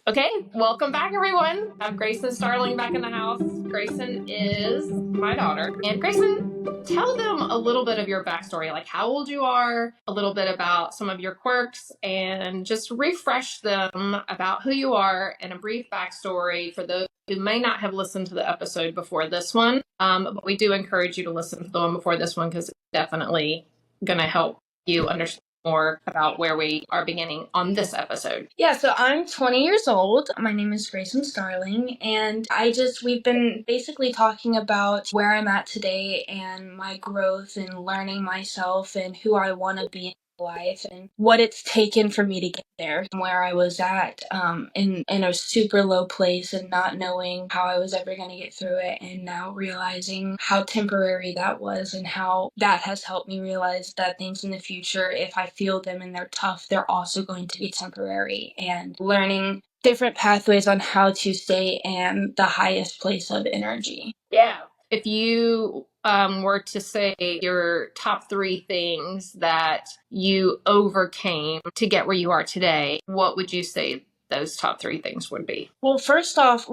Okay, welcome back, everyone. I have Grayson Starling back in the house. Grayson is my daughter. And Grayson, tell them a little bit of your backstory, like how old you are, a little bit about some of your quirks, and just refresh them about who you are and a brief backstory for those who may not have listened to the episode before this one. But we do encourage you to listen to the one before this one because it's definitely going to help you understand more about where we are beginning on this episode. Yeah, so I'm 20 years old. My name is Grayson Starling, and we've been basically talking about where I'm at today and my growth and learning myself and who I want to be in life and what it's taken for me to get there from where I was at in a super low place and not knowing how I was ever going to get through it, and now realizing how temporary that was and how that has helped me realize that things in the future, if I feel them and they're tough, they're also going to be temporary, and learning different pathways on how to stay in the highest place of energy. Yeah. If you were to say your top 3 things that you overcame to get where you are today, what would you say those top 3 things would be? Well, first off,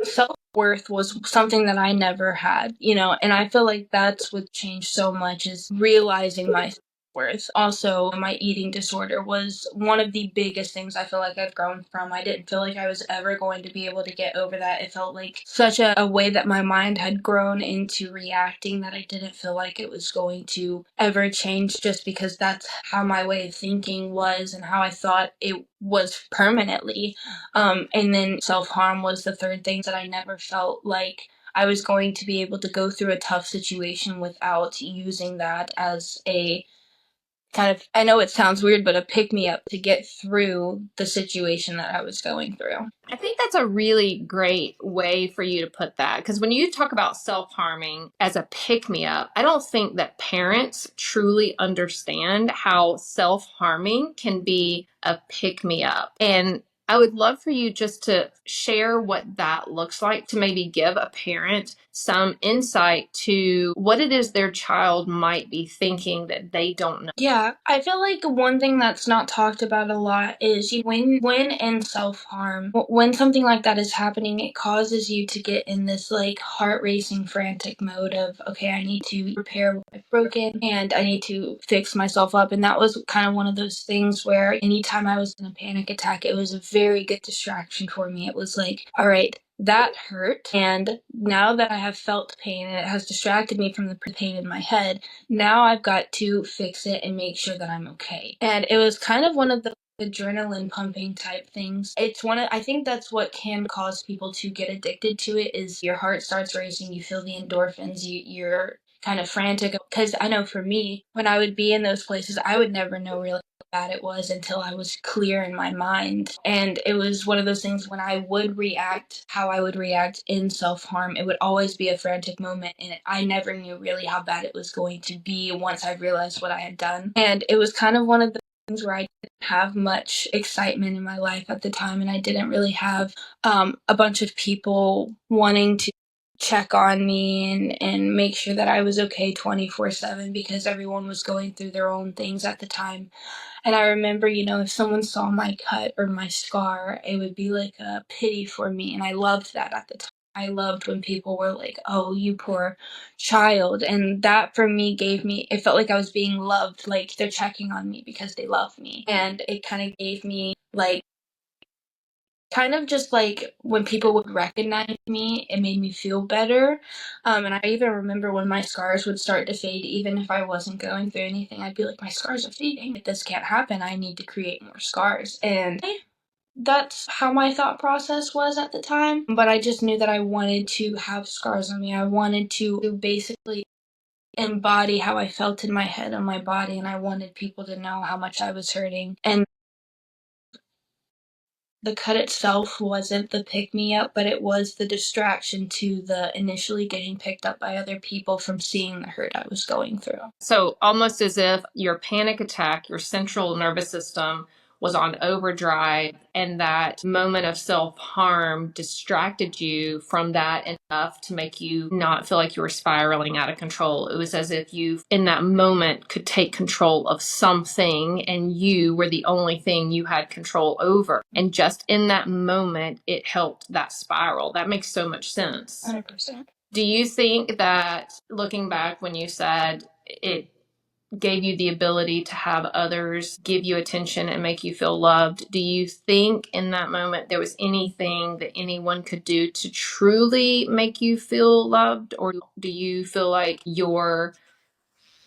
self-worth was something that I never had, and I feel like that's what changed so much is realizing my worth. Also, my eating disorder was one of the biggest things I feel like I've grown from. I didn't feel like I was ever going to be able to get over that. It felt like such a way that my mind had grown into reacting that I didn't feel like it was going to ever change, just because that's how my way of thinking was and how I thought it was permanently. And then self-harm was the third thing, that I never felt like I was going to be able to go through a tough situation without using that as a kind of, I know it sounds weird, but a pick-me-up to get through the situation that I was going through. I think that's a really great way for you to put that. Because when you talk about self-harming as a pick-me-up, I don't think that parents truly understand how self-harming can be a pick-me-up. And I would love for you just to share what that looks like, to maybe give a parent some insight to what it is their child might be thinking that they don't know. Yeah, I feel like one thing that's not talked about a lot is when in self-harm, when something like that is happening, it causes you to get in this like heart racing frantic mode of, okay, I need to repair what I've broken and I need to fix myself up. And that was kind of one of those things where anytime I was in a panic attack, it was a very good distraction for me. It was like, all right, that hurt, and now that I have felt pain and it has distracted me from the pain in my head, now I've got to fix it and make sure that I'm okay. And it was kind of one of the adrenaline pumping type things. I think that's what can cause people to get addicted to it, is your heart starts racing, you feel the endorphins, you're kind of frantic. Because I know for me, when I would be in those places, I would never know really how bad it was until I was clear in my mind. And it was one of those things, when I would react how I would react in self-harm, it would always be a frantic moment, and I never knew really how bad it was going to be once I realized what I had done. And it was kind of one of the things where I didn't have much excitement in my life at the time, and I didn't really have a bunch of people wanting to check on me and make sure that I was okay 24/7, because everyone was going through their own things at the time. And I remember, if someone saw my cut or my scar, it would be like a pity for me. And I loved that at the time. I loved when people were like, oh, you poor child. And that for me it felt like I was being loved, like they're checking on me because they love me. And it kind of gave me like, kind of just like when people would recognize me, it made me feel better. And I even remember when my scars would start to fade, even if I wasn't going through anything, I'd be like, my scars are fading. This can't happen. I need to create more scars. And that's how my thought process was at the time. But I just knew that I wanted to have scars on me. I wanted to basically embody how I felt in my head and my body. And I wanted people to know how much I was hurting. And the cut itself wasn't the pick-me-up, but it was the distraction to the initially getting picked up by other people from seeing the hurt I was going through. So almost as if your panic attack, your central nervous system was on overdrive, and that moment of self-harm distracted you from that enough to make you not feel like you were spiraling out of control. It was as if you, in that moment, could take control of something, and you were the only thing you had control over. And just in that moment, it helped that spiral. That makes so much sense. 100%. Do you think that, looking back, when you said it gave you the ability to have others give you attention and make you feel loved, do you think in that moment there was anything that anyone could do to truly make you feel loved? Or do you feel like your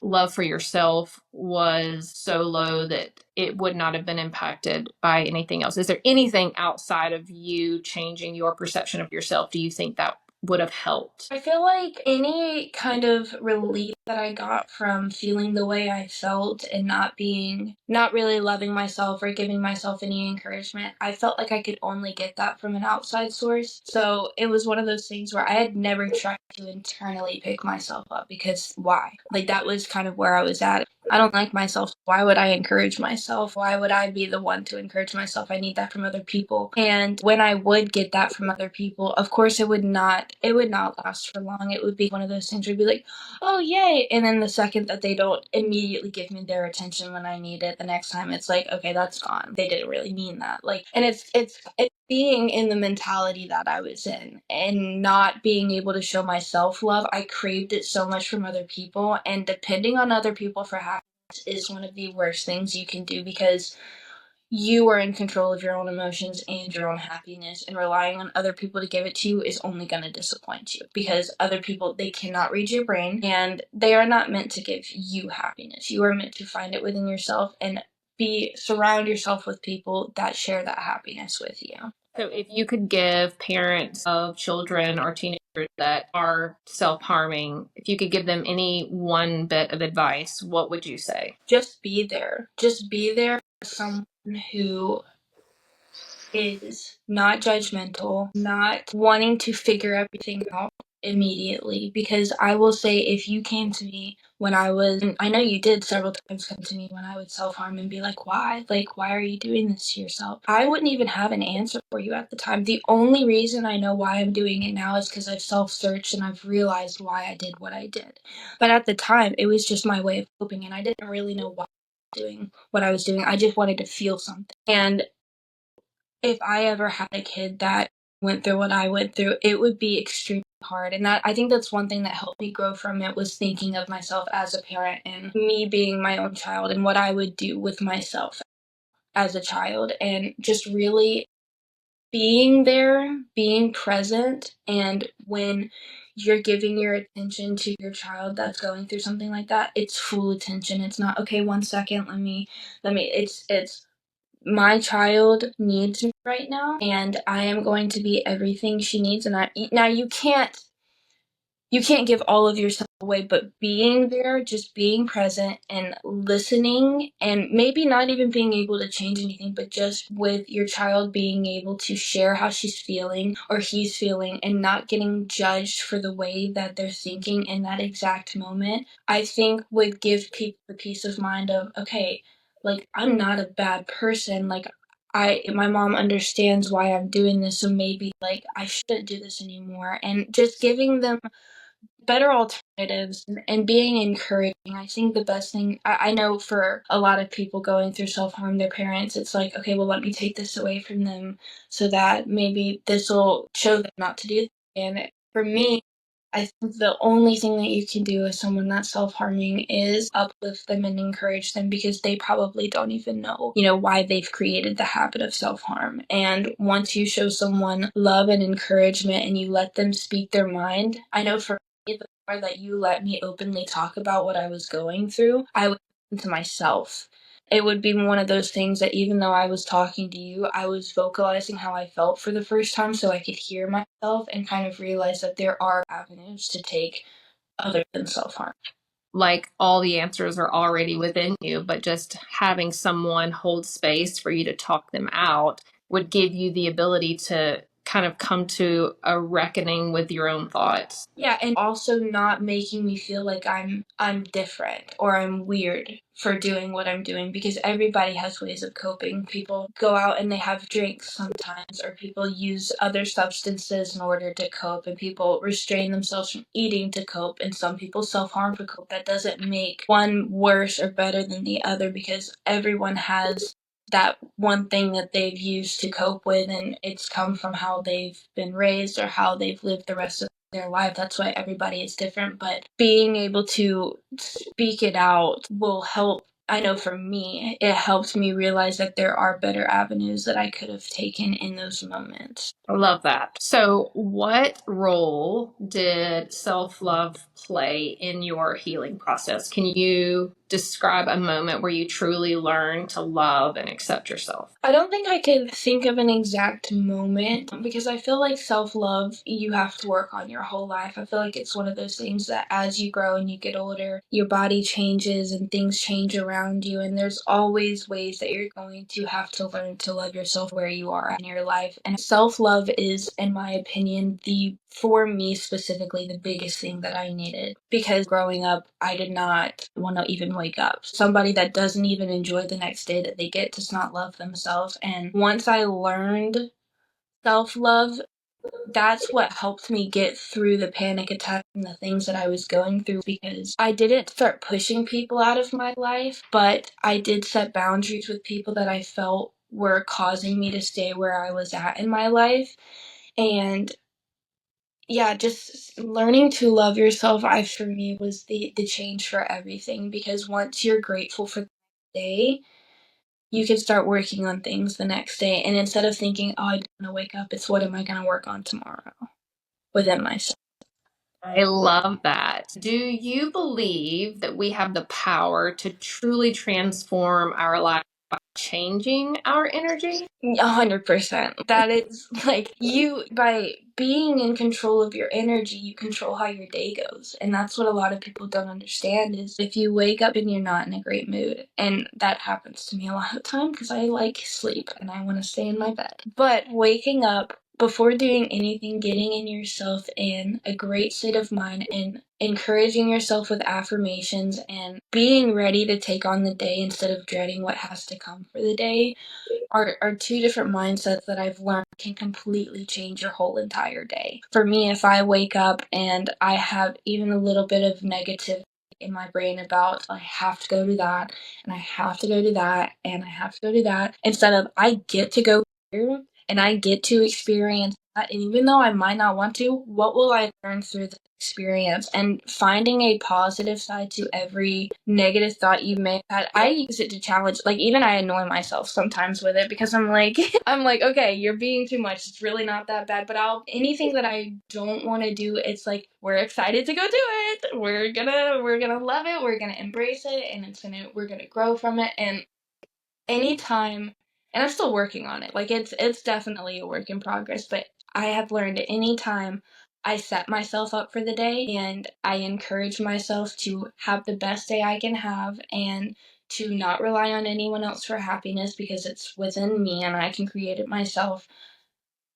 love for yourself was so low that it would not have been impacted by anything else? Is there anything outside of you changing your perception of yourself? Do you think that would have helped? I feel like any kind of relief that I got from feeling the way I felt and not really loving myself or giving myself any encouragement, I felt like I could only get that from an outside source. So it was one of those things where I had never tried to internally pick myself up, because why? Like, that was kind of where I was at. I don't like myself. Why would I encourage myself? Why would I be the one to encourage myself? I need that from other people. And when I would get that from other people, of course it would not last for long. It would be one of those things where you'd be like, oh yay. And then the second that they don't immediately give me their attention when I need it, the next time it's like, okay, that's gone. They didn't really mean that. Like, and it's being in the mentality that I was in and not being able to show myself love. I craved it so much from other people, and depending on other people for happiness is one of the worst things you can do, because you are in control of your own emotions and your own happiness, and relying on other people to give it to you is only going to disappoint you, because other people, they cannot read your brain, and they are not meant to give you happiness. You are meant to find it within yourself and surround yourself with people that share that happiness with you. So if you could give parents of children or teenagers that are self-harming, if you could give them any one bit of advice, what would you say? Just be there. Just be there for someone who is not judgmental, not wanting to figure everything out immediately. Because I will say, if you came to me when and I know you did several times come to me when I would self-harm and be like, why? Like, why are you doing this to yourself? I wouldn't even have an answer for you at the time. The only reason I know why I'm doing it now is because I've self-searched and I've realized why I did what I did. But at the time, it was just my way of coping, and I didn't really know why I was doing what I was doing. I just wanted to feel something. And if I ever had a kid that went through what I went through, it would be extremely hard. And I think that's one thing that helped me grow from it, was thinking of myself as a parent and me being my own child and what I would do with myself as a child, and just really being there, being present. And when you're giving your attention to your child that's going through something like that, it's full attention. It's not, okay, 1 second, it's my child needs me right now, and I am going to be everything she needs. And now you can't give all of yourself away, but being there, just being present and listening, and maybe not even being able to change anything, but just with your child being able to share how she's feeling or he's feeling, and not getting judged for the way that they're thinking in that exact moment, I think would give people the peace of mind of, okay, like, I'm not a bad person. Like, my mom understands why I'm doing this, so maybe, like, I shouldn't do this anymore. And just giving them better alternatives and being encouraging. I think the best thing, I know for a lot of people going through self-harm, their parents, it's like, okay, well, let me take this away from them so that maybe this will show them not to do it. And for me, I think the only thing that you can do as someone that's self-harming is uplift them and encourage them, because they probably don't even know, why they've created the habit of self-harm. And once you show someone love and encouragement and you let them speak their mind, I know for me, the more that you let me openly talk about what I was going through, I would listen to myself. It would be one of those things that even though I was talking to you, I was vocalizing how I felt for the first time so I could hear myself and kind of realize that there are avenues to take other than self-harm. Like, all the answers are already within you, but just having someone hold space for you to talk them out would give you the ability to kind of come to a reckoning with your own thoughts. Yeah, and also not making me feel like I'm different or I'm weird for doing what I'm doing, because everybody has ways of coping. People go out and they have drinks sometimes, or people use other substances in order to cope, and people restrain themselves from eating to cope, and some people self-harm to cope. That doesn't make one worse or better than the other, because everyone has that one thing that they've used to cope with, and it's come from how they've been raised or how they've lived the rest of their life. That's why everybody is different, but being able to speak it out will help. I know for me, it helped me realize that there are better avenues that I could have taken in those moments. I love that. So, what role did self love play in your healing process? Can you describe a moment where you truly learned to love and accept yourself? I don't think I could think of an exact moment, because I feel like self-love, you have to work on your whole life. I feel like it's one of those things that as you grow and you get older, your body changes and things change around you, and there's always ways that you're going to have to learn to love yourself where you are in your life. And self-love is, in my opinion, for me specifically, the biggest thing that I needed, because growing up, I did not want to even wake up. Somebody that doesn't even enjoy the next day that they get does not love themselves. And once I learned self-love, that's what helped me get through the panic attack and the things that I was going through, because I didn't start pushing people out of my life, but I did set boundaries with people that I felt were causing me to stay where I was at in my life. And yeah, just learning to love yourself, for me, was the change for everything, because once you're grateful for the day, you can start working on things the next day. And instead of thinking, oh, I don't want to wake up, it's what am I going to work on tomorrow within myself. I love that. Do you believe that we have the power to truly transform our life by changing our energy? 100%. That is like, by being in control of your energy, you control how your day goes. And that's what a lot of people don't understand, is if you wake up and you're not in a great mood, and that happens to me a lot of the time because I like sleep and I want to stay in my bed. But waking up before doing anything, getting in yourself in a great state of mind and encouraging yourself with affirmations and being ready to take on the day instead of dreading what has to come for the day are two different mindsets that I've learned can completely change your whole entire day. For me, if I wake up and I have even a little bit of negative in my brain about I have to go do that and I have to go do that and I have to go do that, instead of I get to go here and I get to experience that, and even though I might not want to, what will I learn through the experience? And finding a positive side to every negative thought you may have had. I use it to challenge, like, even I annoy myself sometimes with it, because I'm like I'm like, okay, you're being too much, it's really not that bad. But anything that I don't want to do, it's like, we're excited to go do it, we're gonna love it, we're gonna embrace it, and we're gonna grow from it. And anytime, and I'm still working on it, like, it's definitely a work in progress, but I have learned anytime I set myself up for the day and I encourage myself to have the best day I can have, and to not rely on anyone else for happiness, because it's within me and I can create it myself,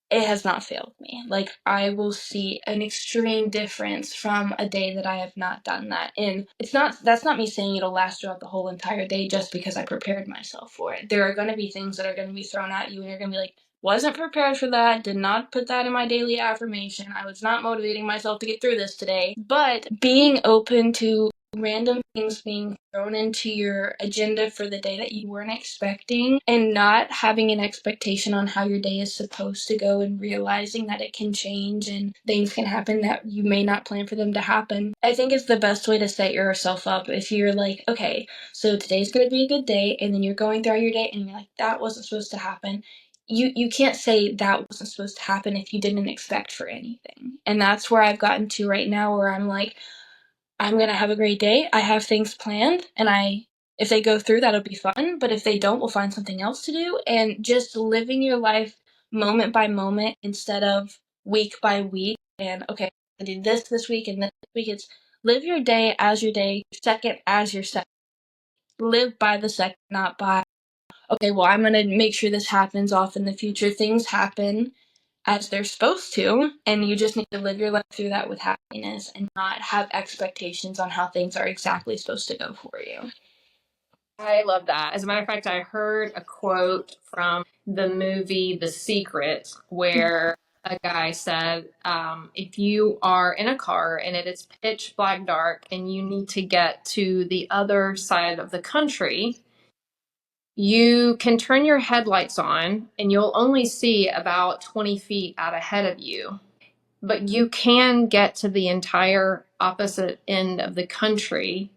it has not failed me. Like, I will see an extreme difference from a day that I have not done that. And that's not me saying it'll last throughout the whole entire day just because I prepared myself for it. There are going to be things that are going to be thrown at you and you're going to be like, wasn't prepared for that, did not put that in my daily affirmation, I was not motivating myself to get through this today. But being open to random things being thrown into your agenda for the day that you weren't expecting, and not having an expectation on how your day is supposed to go, and realizing that it can change and things can happen that you may not plan for them to happen, I think is the best way to set yourself up. If you're like, okay, so today's going to be a good day, and then you're going throughout your day and you're like, that wasn't supposed to happen, you can't say that wasn't supposed to happen if you didn't expect for anything. And that's where I've gotten to right now, where I'm like, I'm gonna have a great day. I have things planned, and if they go through, that'll be fun. But if they don't, we'll find something else to do. And just living your life moment by moment instead of week by week. And okay, I did this week and this week. It's live your day as your day, second as your second. Live by the second, not by, okay, well, I'm gonna make sure this happens off in the future. Things happen as they're supposed to, and you just need to live your life through that with happiness and not have expectations on how things are exactly supposed to go for you. I love that. As a matter of fact, I heard a quote from the movie The Secret where a guy said, if you are in a car and it is pitch black dark and you need to get to the other side of the country, you can turn your headlights on and you'll only see about 20 feet out ahead of you. But you can get to the entire opposite end of the country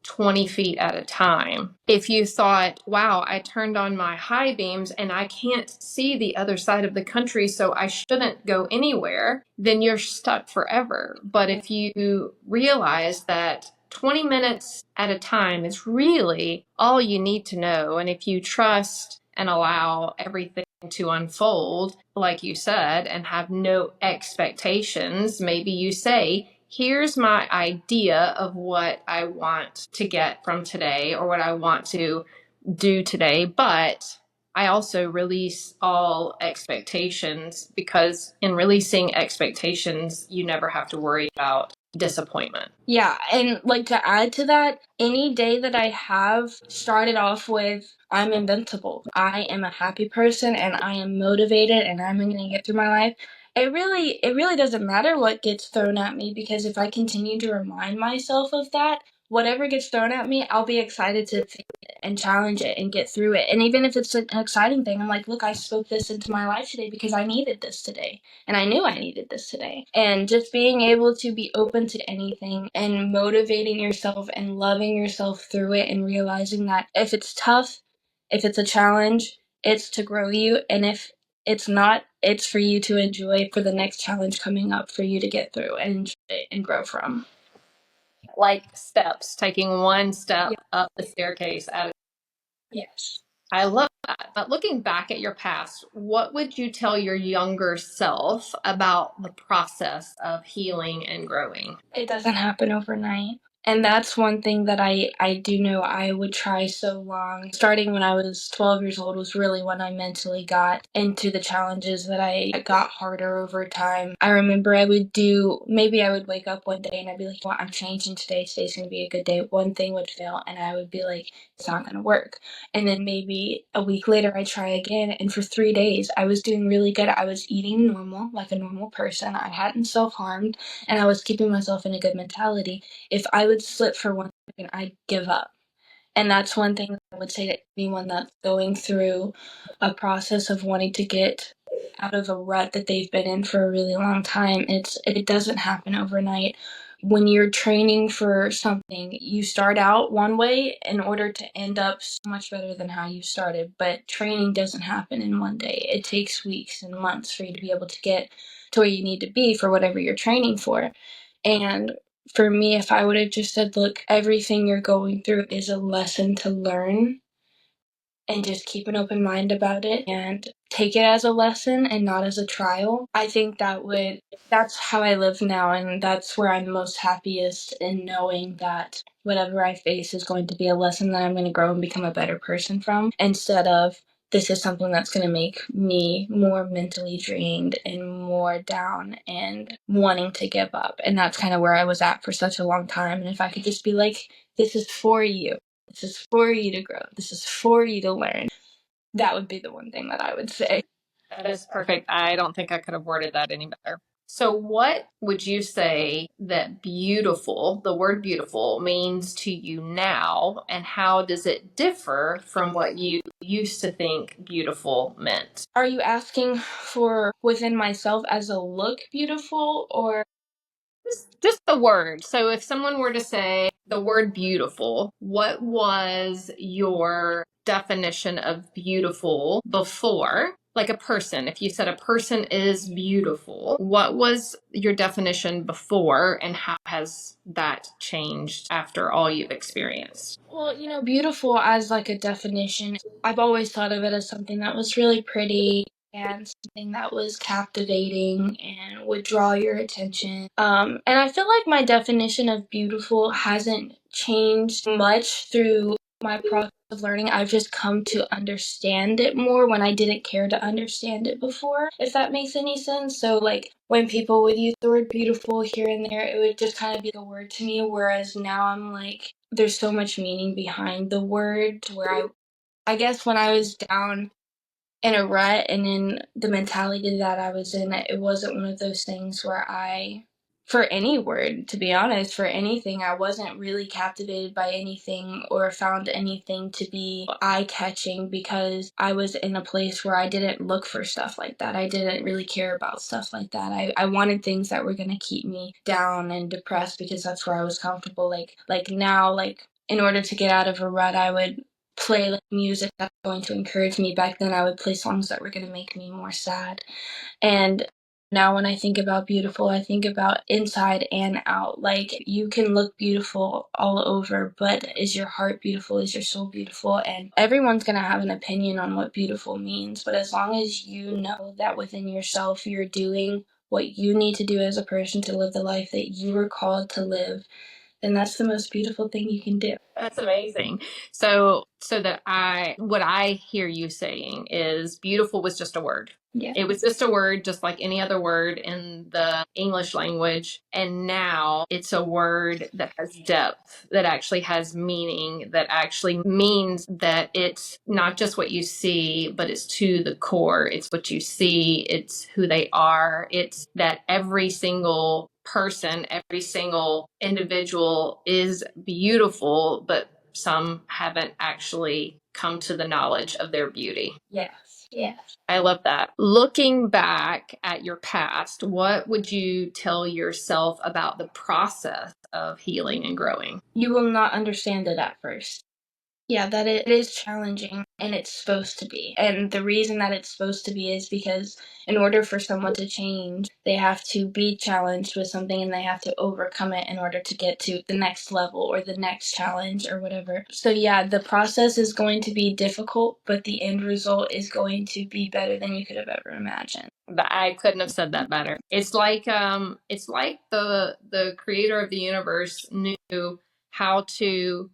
20 feet at a time. If you thought, wow, I turned on my high beams and I can't see the other side of the country, so I shouldn't go anywhere, then you're stuck forever. But if you realize that 20 minutes at a time is really all you need to know, and if you trust and allow everything to unfold, like you said, and have no expectations, maybe you say, here's my idea of what I want to get from today or what I want to do today, but I also release all expectations, because in releasing expectations, you never have to worry about disappointment. Yeah, and like to add to that, any day that I have started off with, I'm invincible, I am a happy person, and I am motivated, and I'm going to get through my life. It really doesn't matter what gets thrown at me, because if I continue to remind myself of that, whatever gets thrown at me, I'll be excited to face it and challenge it and get through it. And even if it's an exciting thing, I'm like, look, I spoke this into my life today because I needed this today. And I knew I needed this today. And just being able to be open to anything and motivating yourself and loving yourself through it and realizing that if it's tough, if it's a challenge, it's to grow you. And if it's not, it's for you to enjoy for the next challenge coming up for you to get through and enjoy and grow from. Like steps, taking one step Yeah. up the staircase at a. Yes. I love that. But looking back at your past, what would you tell your younger self about the process of healing and growing? It doesn't happen overnight. And that's one thing that I do know I would try so long. Starting when I was 12 years old was really when I mentally got into the challenges that I got harder over time. I remember I would wake up one day and I'd be like, well, I'm changing today. Today's going to be a good day. One thing would fail and I would be like, it's not going to work. And then maybe a week later I'd try again. And for 3 days I was doing really good. I was eating normal, like a normal person. I hadn't self-harmed and I was keeping myself in a good mentality. If I would slip for 1 second, I'd give up. And that's one thing that I would say to anyone that's going through a process of wanting to get out of a rut that they've been in for a really long time. It doesn't happen overnight. When you're training for something, you start out one way in order to end up so much better than how you started. But training doesn't happen in one day. It takes weeks and months for you to be able to get to where you need to be for whatever you're training for. And for me, if I would have just said, look, everything you're going through is a lesson to learn, and just keep an open mind about it and take it as a lesson and not as a trial, I think that's how I live now, and that's where I'm most happiest in knowing that whatever I face is going to be a lesson that I'm going to grow and become a better person from, instead of this is something that's going to make me more mentally drained and more down and wanting to give up. And that's kind of where I was at for such a long time. And if I could just be like, this is for you. This is for you to grow. This is for you to learn. That would be the one thing that I would say. That is perfect. I don't think I could have worded that any better. So, what would you say that beautiful, the word beautiful, means to you now, and how does it differ from what you used to think beautiful meant? Are you asking for within myself as a look beautiful, or Just the word. So, if someone were to say the word beautiful, what was your definition of beautiful before? Like a person, if you said a person is beautiful, what was your definition before, and how has that changed after all you've experienced? well, beautiful as like a definition, I've always thought of it as something that was really pretty and something that was captivating and would draw your attention. And I feel like my definition of beautiful hasn't changed much through my process of learning, I've just come to understand it more when I didn't care to understand it before, if that makes any sense. So, like, when people would use the word beautiful here and there, it would just kind of be a word to me, whereas now I'm like, there's so much meaning behind the word, to where I guess when I was down in a rut and in the mentality that I was in, it wasn't one of those things where for any word, to be honest, for anything, I wasn't really captivated by anything or found anything to be eye-catching, because I was in a place where I didn't look for stuff like that. I didn't really care about stuff like that. I wanted things that were going to keep me down and depressed, because that's where I was comfortable. Like now, like, in order to get out of a rut, I would play like music that's going to encourage me. Back then I would play songs that were going to make me more sad. And now when I think about beautiful, I think about inside and out. Like, you can look beautiful all over, but is your heart beautiful? Is your soul beautiful? And everyone's going to have an opinion on what beautiful means, but as long as you know that within yourself you're doing what you need to do as a person to live the life that you were called to live, then that's the most beautiful thing you can do. That's amazing. So what I hear you saying is beautiful was just a word. Yeah. It was just a word, just like any other word in the English language. And now it's a word that has depth, that actually has meaning, that actually means that it's not just what you see, but it's to the core. It's what you see. It's who they are. It's that every single person, every single individual is beautiful, but some haven't actually come to the knowledge of their beauty. Yes. Yes. I love that. Looking back at your past, what would you tell yourself about the process of healing and growing? You will not understand it at first. Yeah, that it is challenging, and it's supposed to be. And the reason that it's supposed to be is because in order for someone to change, they have to be challenged with something and they have to overcome it in order to get to the next level or the next challenge or whatever. So yeah, the process is going to be difficult, but the end result is going to be better than you could have ever imagined. I couldn't have said that better. It's like the creator of the universe knew how to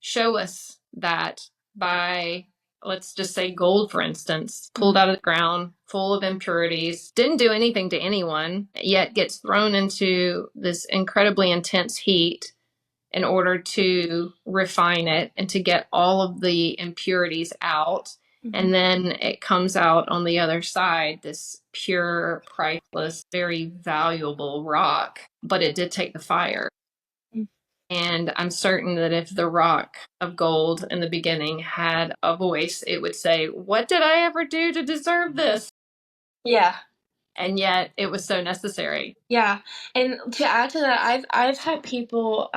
show us that by, let's just say, gold, for instance, pulled out of the ground, full of impurities, didn't do anything to anyone, yet gets thrown into this incredibly intense heat in order to refine it and to get all of the impurities out. And then it comes out on the other side, this pure, priceless, very valuable rock. But it did take the fire. And I'm certain that if the rock of gold in the beginning had a voice, it would say, "What did I ever do to deserve this?" Yeah. And yet it was so necessary. Yeah. And to add to that, I've had people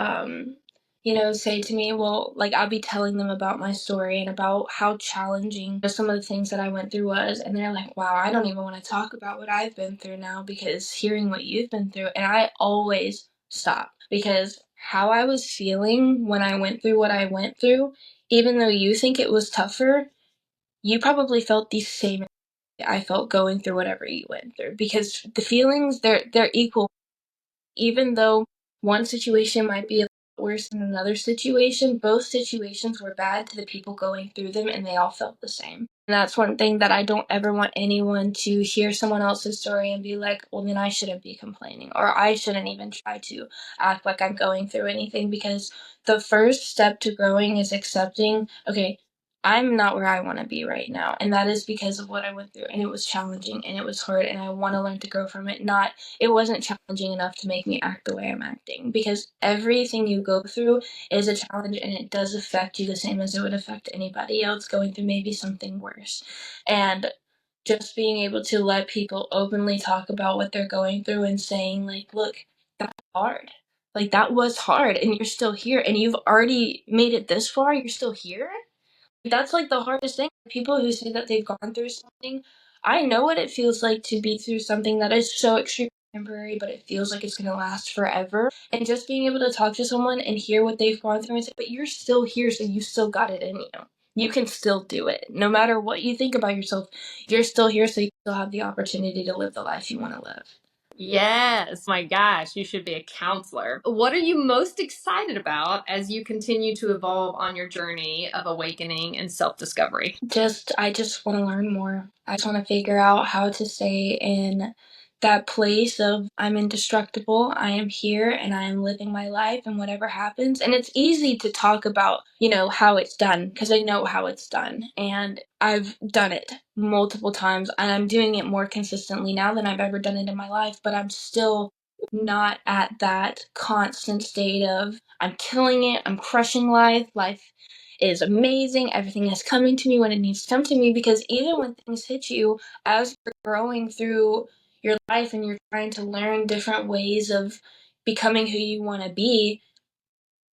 say to me, well, like, I'll be telling them about my story and about how challenging some of the things that I went through was, and they're like, wow, I don't even want to talk about what I've been through now, because hearing what you've been through, and I always stop, because how I was feeling when I went through what I went through, even though you think it was tougher, you probably felt the same I felt going through whatever you went through, because the feelings, they're equal. Even though one situation might be a lot worse than another situation, both situations were bad to the people going through them, and they all felt the same. And that's one thing that I don't ever want anyone to hear someone else's story and be like, well, then I shouldn't be complaining, or I shouldn't even try to act like I'm going through anything, because the first step to growing is accepting, okay, I'm not where I want to be right now, and that is because of what I went through, and it was challenging, and it was hard, and I want to learn to grow from it, not it wasn't challenging enough to make me act the way I'm acting, because everything you go through is a challenge, and it does affect you the same as it would affect anybody else going through maybe something worse. And just being able to let people openly talk about what they're going through and saying, like, look, that's hard. Like, that was hard, and you're still here, and you've already made it this far, you're still here? That's like the hardest thing. People who say that they've gone through something, I know what it feels like to be through something that is so extremely temporary, but it feels like it's going to last forever. And just being able to talk to someone and hear what they've gone through and say, but you're still here, so you still got it in you. You can still do it. No matter what you think about yourself, you're still here, so you still have the opportunity to live the life you want to live. Yes, my gosh, you should be a counselor. What are you most excited about as you continue to evolve on your journey of awakening and self discovery? I just want to learn more. I just want to figure out how to stay in that place of I'm indestructible, I am here, and I am living my life, and whatever happens. And it's easy to talk about, how it's done because I know how it's done. And I've done it multiple times, and I'm doing it more consistently now than I've ever done it in my life, but I'm still not at that constant state of I'm killing it, I'm crushing life. Life is amazing. Everything is coming to me when it needs to come to me, because even when things hit you as you're growing through your life and you're trying to learn different ways of becoming who you want to be,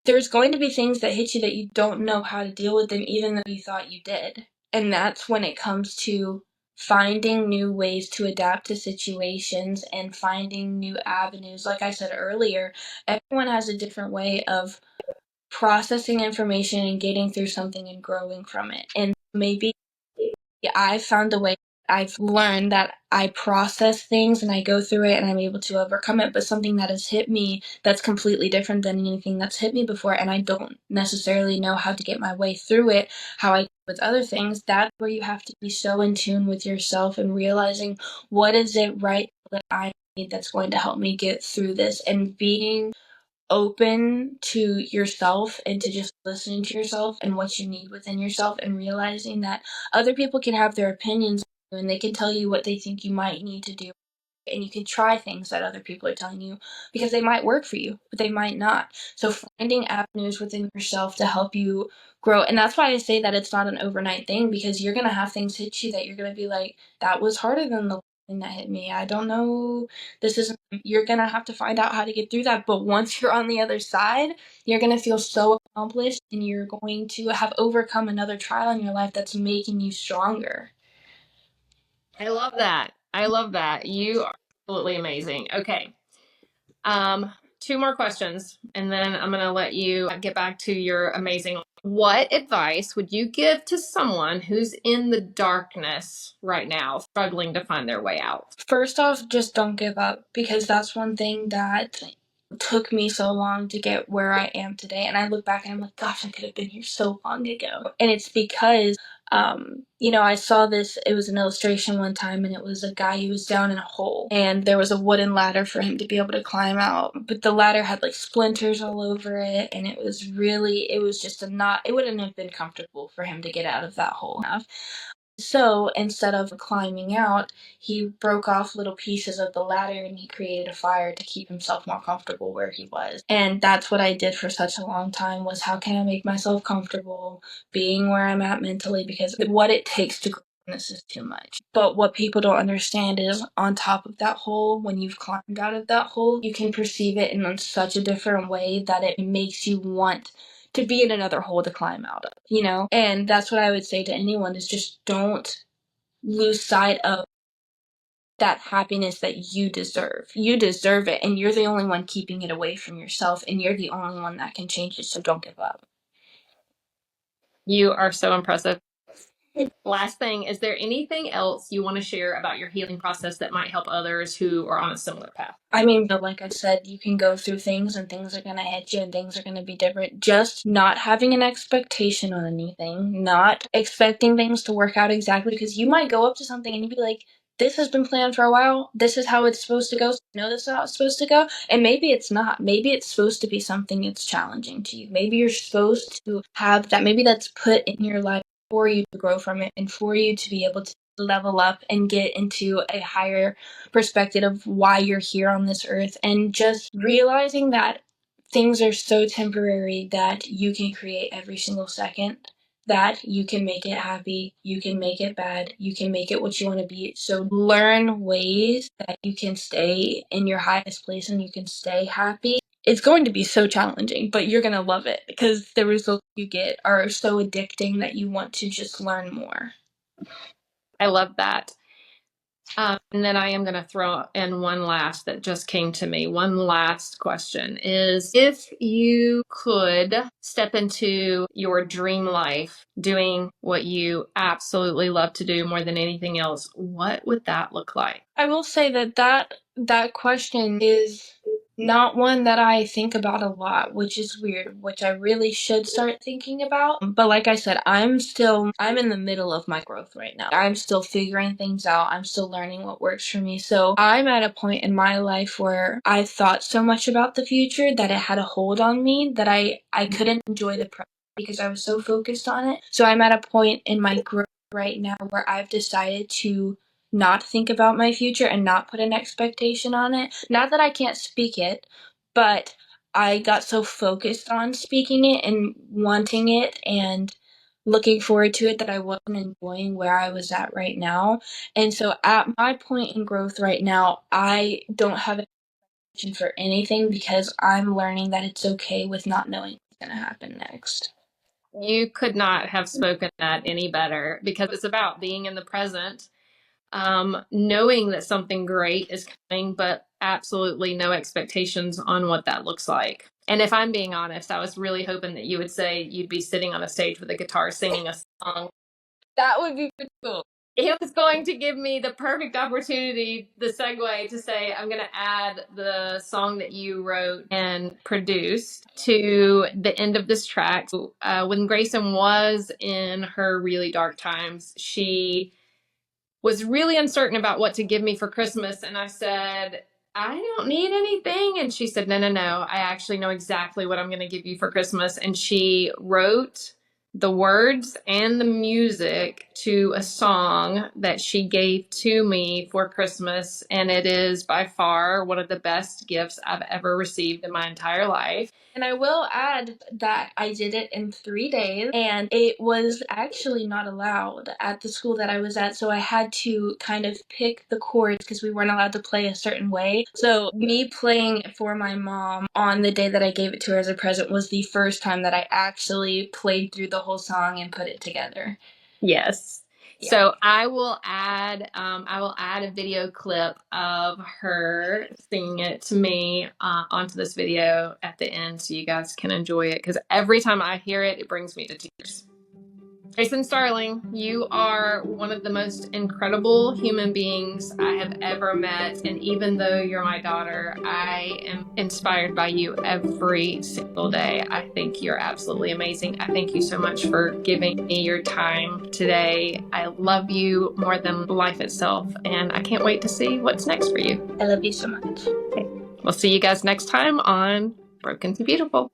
there's going to be things that hit you that you don't know how to deal with them, even though you thought you did. And that's when it comes to finding new ways to adapt to situations and finding new avenues. Like I said earlier, everyone has a different way of processing information and getting through something and growing from it. And maybe I've found a way. I've learned that I process things and I go through it and I'm able to overcome it, but something that has hit me that's completely different than anything that's hit me before, and I don't necessarily know how to get my way through it, how I do with other things. That's where you have to be so in tune with yourself and realizing what is it right that I need that's going to help me get through this, and being open to yourself and to just listening to yourself and what you need within yourself, and realizing that other people can have their opinions and they can tell you what they think you might need to do, and you can try things that other people are telling you because they might work for you, but they might not. So finding avenues within yourself to help you grow. And that's why I say that it's not an overnight thing, because you're going to have things hit you that you're going to be like, that was harder than the thing that hit me. I don't know. This isn't, you're going to have to find out how to get through that. But once you're on the other side, you're going to feel so accomplished, and you're going to have overcome another trial in your life that's making you stronger. I love that. I love that. You are absolutely amazing. Okay. Two more questions, and then I'm going to let you get back to your amazing. What advice would you give to someone who's in the darkness right now, struggling to find their way out? First off, just don't give up, because that's one thing that took me so long to get where I am today. And I look back and I'm like, gosh, I could have been here so long ago. And it's because, I saw this, it was an illustration one time, and it was a guy who was down in a hole, and there was a wooden ladder for him to be able to climb out. But the ladder had like splinters all over it, and it was just it wouldn't have been comfortable for him to get out of that hole. So instead of climbing out, he broke off little pieces of the ladder and he created a fire to keep himself more comfortable where he was. And that's what I did for such a long time, was how can I make myself comfortable being where I'm at mentally, because what it takes to grow in this is too much. But what people don't understand is, on top of that hole, when you've climbed out of that hole, you can perceive it in such a different way that it makes you want to be in another hole to climb out of. And that's what I would say to anyone, is just don't lose sight of that happiness that you deserve. You deserve it, and you're the only one keeping it away from yourself, and you're the only one that can change it, so don't give up. You are so impressive. Last thing, is there anything else you want to share about your healing process that might help others who are on a similar path? I mean, but like I said, you can go through things and things are going to hit you and things are going to be different. Just not having an expectation on anything, not expecting things to work out exactly, because you might go up to something and you'd be like, this has been planned for a while. This is how it's supposed to go. So I know this is how it's supposed to go. And maybe it's not. Maybe it's supposed to be something that's challenging to you. Maybe you're supposed to have that. Maybe that's put in your life for you to grow from it and for you to be able to level up and get into a higher perspective of why you're here on this earth, and just realizing that things are so temporary that you can create every single second, that you can make it happy, you can make it bad, you can make it what you want to be. So learn ways that you can stay in your highest place and you can stay happy. It's going to be so challenging, but you're going to love it, because the results you get are so addicting that you want to just learn more. I love that. And then I am going to throw in one last that just came to me. One last question is, if you could step into your dream life doing what you absolutely love to do more than anything else, what would that look like? I will say that question is not one that I think about a lot, which is weird, which I really should start thinking about. But like I said, I'm in the middle of my growth right now. I'm still figuring things out. I'm still learning what works for me. So I'm at a point in my life where I thought so much about the future that it had a hold on me that I couldn't enjoy the present because I was so focused on it. So I'm at a point in my growth right now where I've decided to not think about my future and not put an expectation on it. Not that I can't speak it, but I got so focused on speaking it and wanting it and looking forward to it that I wasn't enjoying where I was at right now. And so at my point in growth right now, I don't have an expectation for anything because I'm learning that it's okay with not knowing what's going to happen next. You could not have spoken that any better, because it's about being in the present, knowing that something great is coming, but absolutely no expectations on what that looks like. And if I'm being honest, I was really hoping that you would say you'd be sitting on a stage with a guitar singing a song. That would be pretty cool. It was going to give me the perfect opportunity, the segue, to say I'm going to add the song that you wrote and produced to the end of this track. When Grayson was in her really dark times, she was really uncertain about what to give me for Christmas. And I said, I don't need anything. And she said, no, no, no. I actually know exactly what I'm going to give you for Christmas. And she wrote the words and the music to a song that she gave to me for Christmas. And it is by far one of the best gifts I've ever received in my entire life. And I will add that I did it in 3 days, and it was actually not allowed at the school that I was at, so I had to kind of pick the chords because we weren't allowed to play a certain way. So me playing it for my mom on the day that I gave it to her as a present was the first time that I actually played through the whole song and put it together. Yes. Yeah. So I will add a video clip of her singing it to me onto this video at the end, so you guys can enjoy it. Because every time I hear it, it brings me to tears. Grayson Starling, you are one of the most incredible human beings I have ever met. And even though you're my daughter, I am inspired by you every single day. I think you're absolutely amazing. I thank you so much for giving me your time today. I love you more than life itself, and I can't wait to see what's next for you. I love you so much. Okay. We'll see you guys next time on Broken to Beautiful.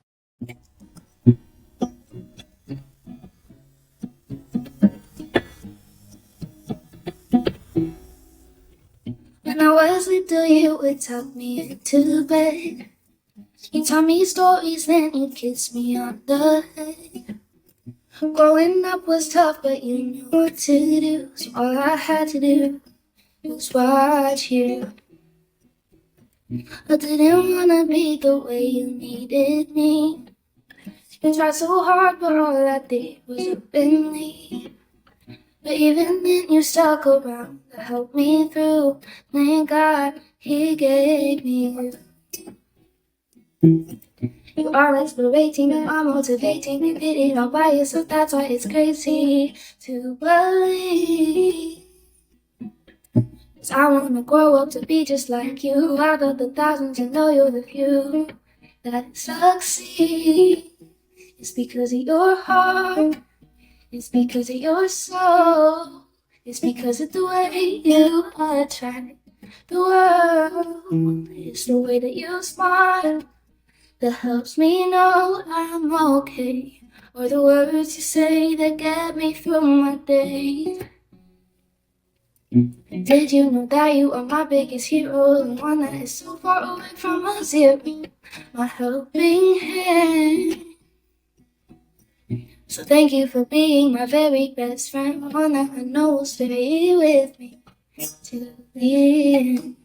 When I was little, you would tuck me into bed. You tell me stories, then you kiss me on the head. Growing up was tough, but you knew what to do. So all I had to do was watch you. I didn't wanna be the way you needed me. You tried so hard, but all I did was up and leave. But even then you stuck around to help me through. Thank God he gave me you. You are inspirating, you are motivating. You did it all by yourself, that's why it's crazy to believe. 'Cause I wanna grow up to be just like you. Out of the thousands, you know you're the few that succeed. It's because of your heart. It's because of your soul. It's because of the way you attract the world. It's the way that you smile that helps me know I'm okay. Or the words you say that get me through my day. Did you know that you are my biggest hero? The one that is so far away from a zero. My helping hand. So thank you for being my very best friend, one that I know will stay with me till the end.